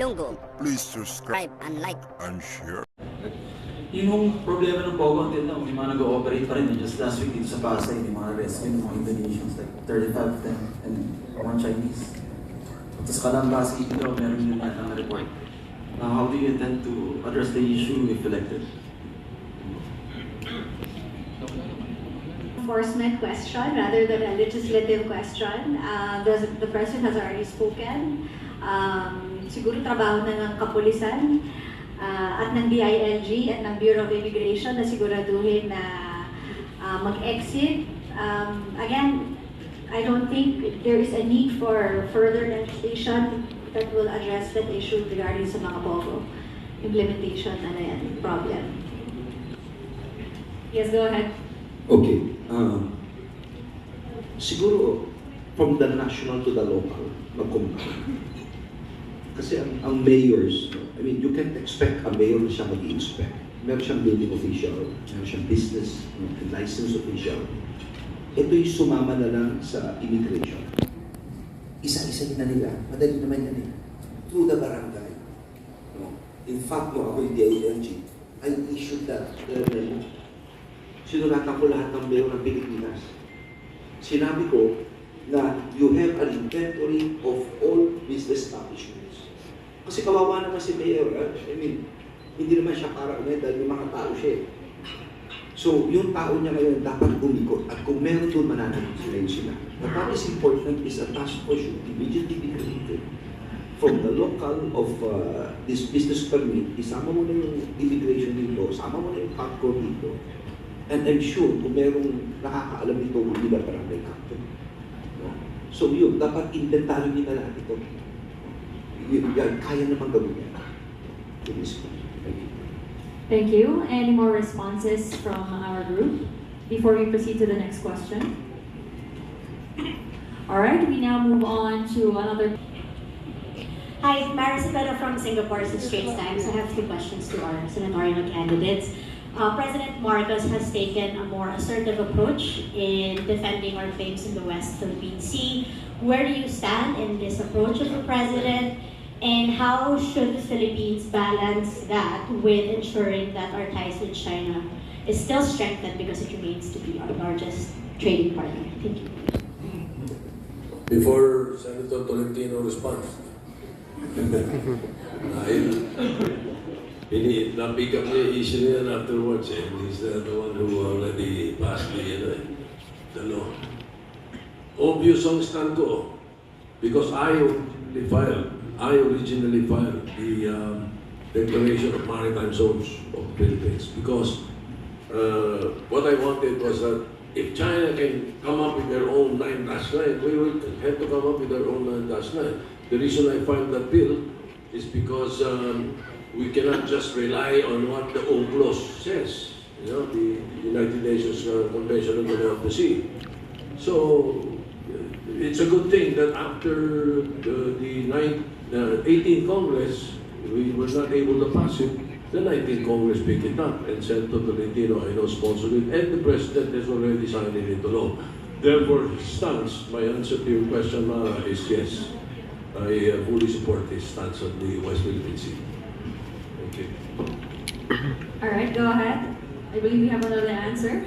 Ilonggo. Please subscribe And like. and share. Yung problema ng Pogo until now, may mga nag-ooperate pa rin. Just last week dito sa Pasay, may mga rescue ng mga Indonesians, like 35 of them, and one Chinese. Tapos Kalambasi dito, meron yun yata na report. How do you intend to address the issue if elected? Enforcement question rather than a legislative question. The President has already spoken. Siguro trabaho na ng kapulisan at ng DILG at ng Bureau of Immigration na siguraduhin na mag-exit. Again, I don't think there is a need for further legislation that will address that issue regarding sa mga POGO implementation problem. Yes, go ahead. Okay. Siguro, from the national to the local, mag-compare. Kasi ang mayors, I mean, you can't expect a mayor na siya mag-i-inspect. Meron siyang building official, meron siyang business license official. Ito yung sumama na lang sa immigration. Isa-isa na nila, madali naman yan eh. Through the barangay. No? In fact, no, ako yung DILG, I issued that sinulatan ko lahat ng mayor ng Pilipinas. Sinabi ko na you have an inventory of all business establishments. Kasi kawawa naman si mayor. I mean, hindi naman siya para dahil may mga tao siya eh. So, yung tao niya ngayon dapat umikot at kung meron doon mananagot sila. But what is important is a task force should immediately be created from the local of this business permit. Isama mo na yung immigration dito, isama mo na yung PAGCOR dito. And I'm sure kung merong nakakaalam nito, hindi na barangay captain. No? So yun, dapat inventaryo nila lahat ito. Kaya naman gawin yan. Thank you. Thank you. Any more responses from our group before we proceed to the next question? All right, we now move on to another. Hi, Maricela from Singapore Straits Times. I have two questions to our senatorial candidates. President Marcos has taken a more assertive approach in defending our claims in the West Philippine Sea. Where do you stand in this approach of the President? And how should the Philippines balance that with ensuring that our ties with China is still strengthened because it remains to be our largest trading partner? Thank you. Before Senator Tolentino responds, na-pick up niya issue niya afterwards and he's the one who already passed the law. Obvious ang stand ko because I originally filed the Declaration of Maritime Zones of the Philippines because what I wanted was that if China can come up with their own 9-9, we will have to come up with our own 9-9. The reason I filed that bill is because we cannot just rely on what the UNCLOS says, you know, the United Nations Convention on the Law of the Sea. So it's a good thing that after the 18th Congress, we were not able to pass it. The 19th Congress picked it up and Senator Tolentino, I know, sponsored it, and the President has already signed it into law. Therefore, his stance, my answer to your question, Mara, is yes. I fully support his stance on the West Philippine Sea. Thank you. All right, go ahead. I believe we have another answer.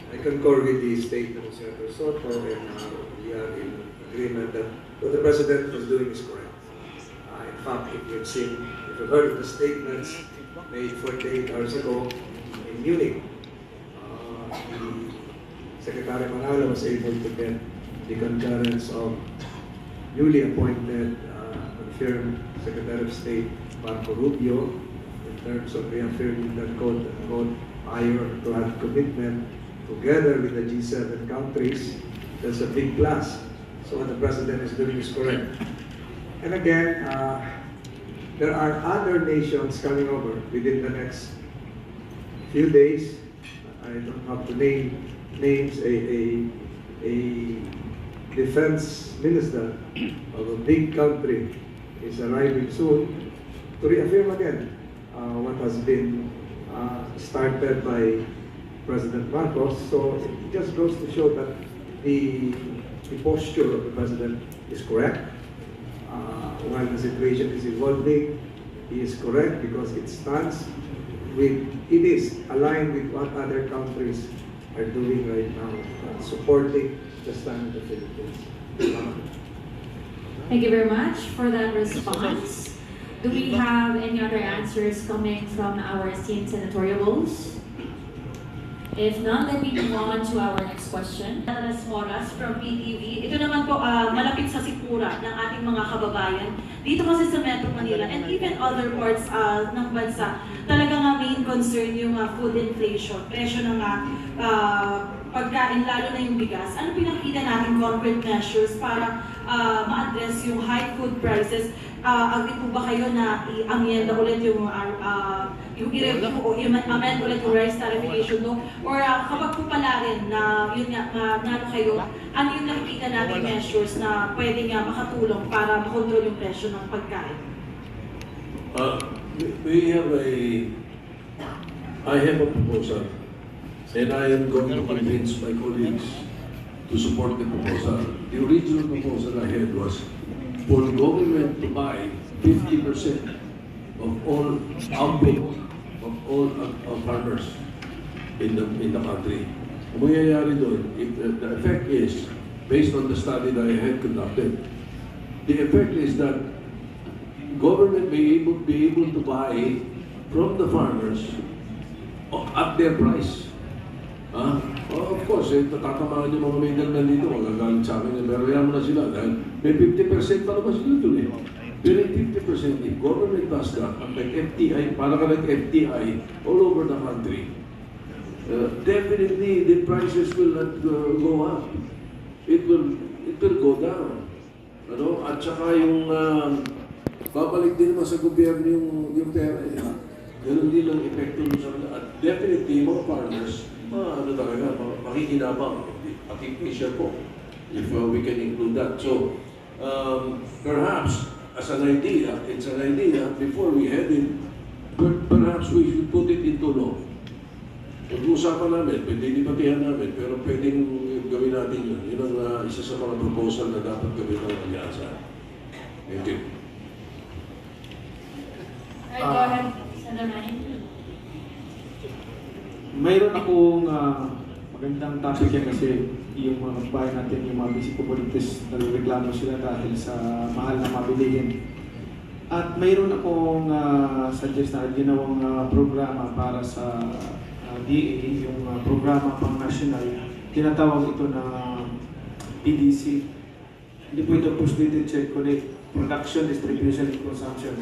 I concur with the statement of Senator Soto, and we are in agreement that what the President is doing is correct. In fact, if you've heard of the statements made 48 hours ago in Munich, the Secretary Manalo was able to get the concurrence of newly appointed confirmed Secretary of State Marco Rubio in terms of reaffirming that quote-unquote ironclad commitment together with the G7 countries. That's a big plus. So what the President is doing is correct. And again, there are other nations coming over within the next few days. I don't have to name names. A defense minister of a big country is arriving soon to reaffirm again what has been started by President Marcos. So it just goes to show that the posture of the President is correct. While the situation is evolving, he is correct because it is aligned with what other countries are doing right now, supporting the stand of the Philippines. Thank you very much for that response. Do we have any other answers coming from our esteemed senatorials? If not, let me move on to our next question. Alas Moras from PTV. Ito naman po, malapit sa sikmura ng ating mga kababayan. Dito kasi sa Metro Manila and even other parts ng bansa, talaga nga main concern yung food inflation. Presyo ng pagkain, lalo na yung bigas. Ano pinakita natin concrete measures para ma-address yung high food prices? Agree po ba kayo na i-amend ulit yung i-review o i-amend ulit yung rice tariffication law? Or kapag po pala rin na yun nga, nalo kayo, ano yung nakikita natin measures na pwede nga makatulong para makontrol yung presyo ng pagkain? I have a proposal, and I am going to convince my colleagues to support the proposal. The original proposal I had was for the government to buy 50% of all output of all farmers in the country. Ang mangyayari doon, the effect is, based on the study that I had conducted, the effect is that government may be able to buy from the farmers at their price. Of course, tatatamaan yung mga middlemen dito, magagalit sa akin, pero yaman na sila dahil may 50% pa naman sila doon eh. Pero yung 50%, if government does that, like FTI, para ka like FTI all over the country, definitely the prices will not go up. It will go down. At saka yung babalik din naman sa gobyerno yung pera. Ganun din ang epekto sa kanila. At definitely, mga farmers, talaga, makikinabang, artificial po, if we can include that. So, perhaps, as an idea, it's an idea, before we head in, perhaps we should put it into law. Pag-uusapan namin, pwede dibatihan namin, pero pwedeng gawin natin yun. Yun ang isa sa mga proposal na dapat gawin ng alyansa. Thank you. Alright, go ahead, Senator Manny. Mayroon akong magandang topic yan kasi yung mga bayan natin, yung mga basic commodities, nagreklamo sila dahil sa mahal na mabilihin. At mayroon akong suggest na ginawang programa para sa DA, yung programa pang national, tinatawag ito na PDC. Hindi po ito Postdated Check Connect, Production, Distribution, and Consumption.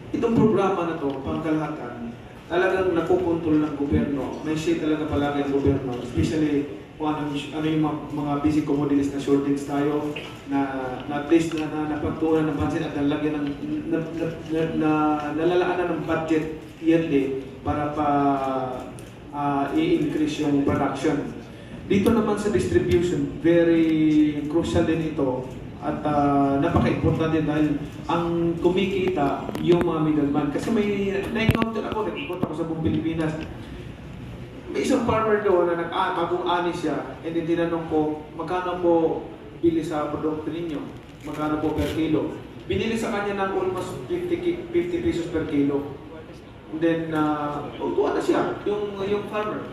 Itong programa na to, pangkalahatan, talagang nakukontrol ng gobyerno. May share talaga palagi ang gobyerno, especially kung ano yung mga basic commodities na shortage tayo, na at least na napagtuunan ng pansin at nalagyan nalalaanan ng budget yearly para i-increase yung production. Dito naman sa distribution, very crucial din ito. At napaka-importante dahil ang kumikita yung mga middleman. Kasi may na-encounter ako, nag-ikot ako sa buong Pilipinas. May isang farmer doon na bagong-ani siya, and then tinanong ko, magkano po bili sa produkto ninyo? Magkano po per kilo? Binili sa kanya ng almost 50 pesos per kilo. And then, tuwa na siya, yung farmer.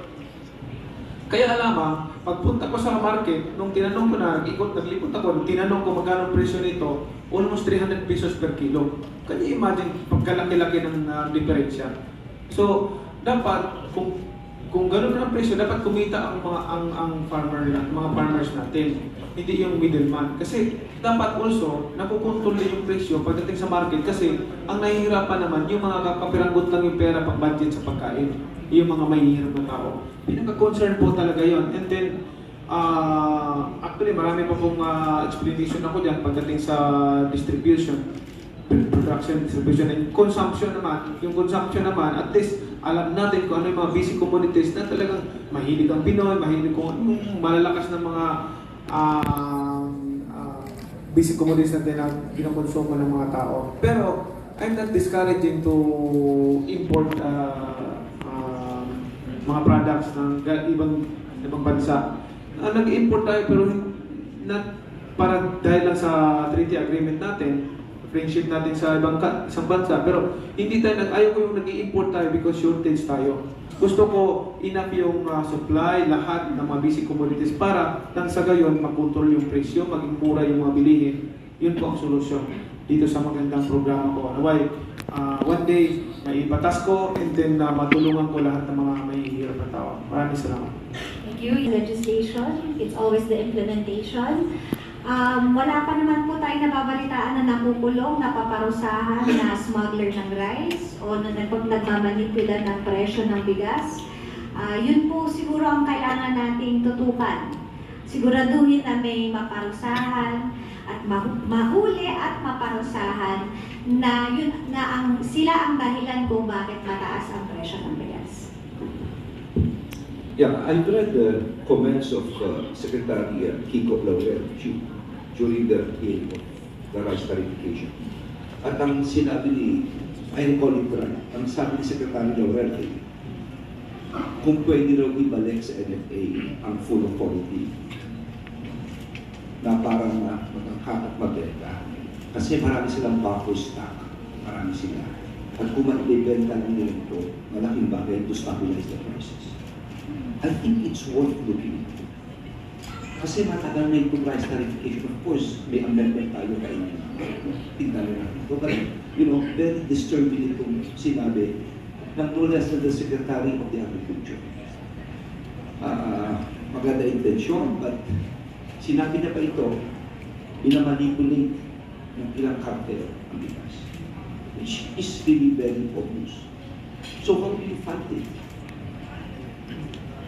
Kaya alam pagpunta ko sa market, nung tinanong ko na, naglipot ako, tinanong ko magkano presyo nito, almost 300 pesos per kilo. Can you imagine, pagkalaki-laki ng diferensya? So, dapat, kung gano'n ang presyo, dapat kumita ang mga farmers natin, hindi yung middleman. Kasi dapat also, nakukontrol din yung presyo pagdating sa market kasi ang nahihirapan naman, yung mga kapiranggot lang yung pera pang budget sa pagkain, yung mga mahihirap na tao. Pinaka-concern po talaga yon. And then, actually, marami pa pong explanation ako dyan pagdating sa distribution, production, distribution, and consumption naman. Yung consumption naman, at least alam natin kung ano yung mga basic commodities na talagang mahilig ang Pinoy, mahilig kung anong malalakas ng mga basic commodities natin na ginakonsumo ng mga tao. Pero, I'm not discouraging to import mga products ng ibang bansa. Nag-import tayo pero not para dahil lang sa treaty agreement natin, friendship natin sa isang bansa, pero hindi tayo ayaw ko yung nag-i-import tayo because shortage tayo. Gusto ko enough yung supply, lahat ng mga basic commodities para nang sa gayon makontrol yung presyo, maging mura yung mga bilihin. Yun po ang solusyon dito sa magandang programa ko. Naway, one day, may ipatas ko and then matulungan ko lahat ng mga may hirap na tao. Maraming salamat. Thank you. Legislation, it's always the implementation. Wala pa naman po tayo nababalitaan na nakukulong, napaparusahan na smuggler ng rice o na nagmamanipula ng presyo ng bigas. Yun po siguro ang kailangan nating tutukan. Siguraduhin na may maparusahan at mahuli at maparusahan na yun na sila ang dahilan kung bakit mataas ang presyo ng bigas. Yeah, I've read the comments of Secretary Kiko Laurel during the hearing of the rice tarification. At ang sinabi ni, I recall it right, ang sabi ni Secretary Laurel ay, kung pwede raw ibalik sa NFA ang full authority na parang matangkat at mabenta. Kasi marami silang buffer stock, marami sila. At kung maibenta ng nila ito, malaking bagay to stabilize the prices. I think it's worth looking into. Kasi matagal na itong price tarification. Of course, may amendment tayo kailangan. Tignan na natin ito. But, very disturbing itong sinabi ng no less than the Secretary of the Agriculture. Maganda intensyon, but sinabi na pa ito, minamanipulate ng ilang cartel ang bigas. Which is really very obvious. So how do you fight it?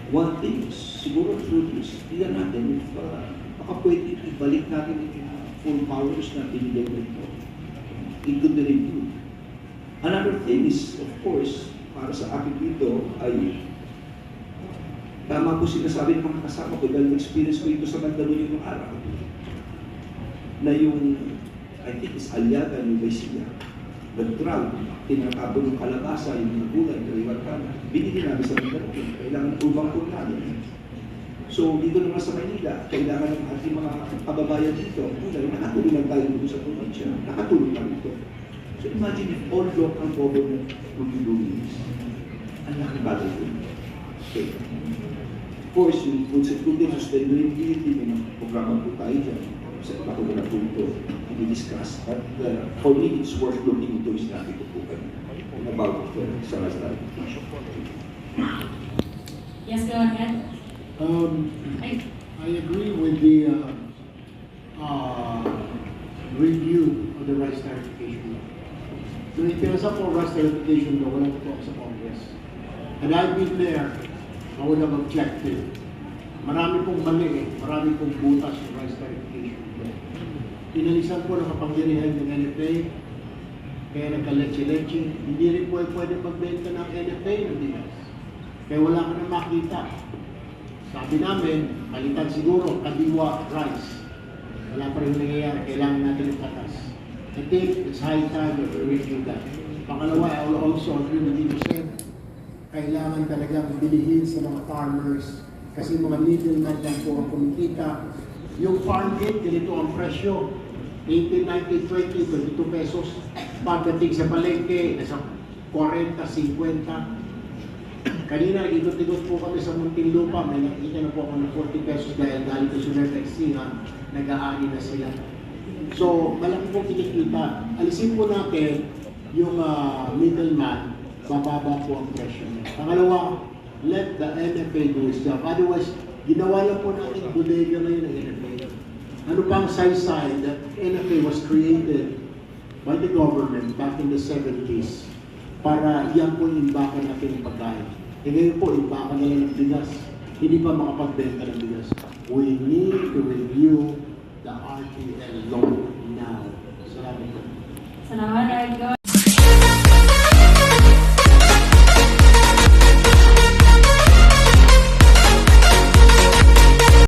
One thing is, siguro through this, tignan natin if baka pwede ibalik natin yung full powers na binigay mo ito. It could be reviewed. Another thing is, of course, para sa akin dito ay tama ko sinasabi ng mga kasama ko dahil experience ko ito sa Mandaluyong yung araw na yung, I think is Aliaga, yung Baisia, nag-drug, tinatapon yung kalabasa, yung mga gulay, kaliwat ka na, binili namin sa Mandaluyong, kailangan ubang po namin. So, dito naman sa Manila, kailangan ng ating mga kababayan dito, nakatulong lang tayo dito sa probinsya, nakatulong lang dito. So, imagine if all local government would be doing this. Ang laking bagay po. Okay. Of course, yung food security, sustainability, may mga programa po tayo dyan. Sa iba ko na po ito, i-discuss. But for me, it's worth looking into is natin po kayo about sa last clarification. Yes, go ahead. I agree with the review of the rice tarification law. Nung ipinasa po rice tarification law, wala po ako sa Congress. And I've been there, I would have objected. Marami pong mali marami pong butas ng rice tarification law. Pinalisan po ng kapangyarihan ng NFA, kaya nagka-leche-leche. Hindi rin po pwede magbenta ng NFA ng bigas. Kaya wala ka na makita. Sabi namin, palitan siguro, kadiwa rice. Wala pa rin nangyayari, kailangan natin yung katas. I think it's high time that we review that. Pangalawa, I will also agree with you, Sen. Kailangan talagang bilihin sa mga farmers kasi mga middleman lang po ang kumikita. Yung farm gate, ganito ang presyo. 18, 19, 20, 22 pesos. Pagdating sa palengke, nasa 40, 50. Kanina, ikot-ikot po kami sa Muntinlupa, may nakikita na po ako ng 40 pesos dahil galing ko sa Nertexiha, nag-aani na sila. So, malaki pong kinikita. Alisin po natin yung middleman, bababa po ang presyo. Pangalawa, let the NFA do its job. Otherwise, ginawa lang po natin bodega ngayon ng NFA. Ano pang side-side that NFA was created by the government back in the 70s para yan po yung imbakan natin ng pagkain. E ngayon po, imbakan na lang ng bigas. Hindi pa makapagbenta ng bigas. We need to review the RTL law now. Salamat po. Salamat.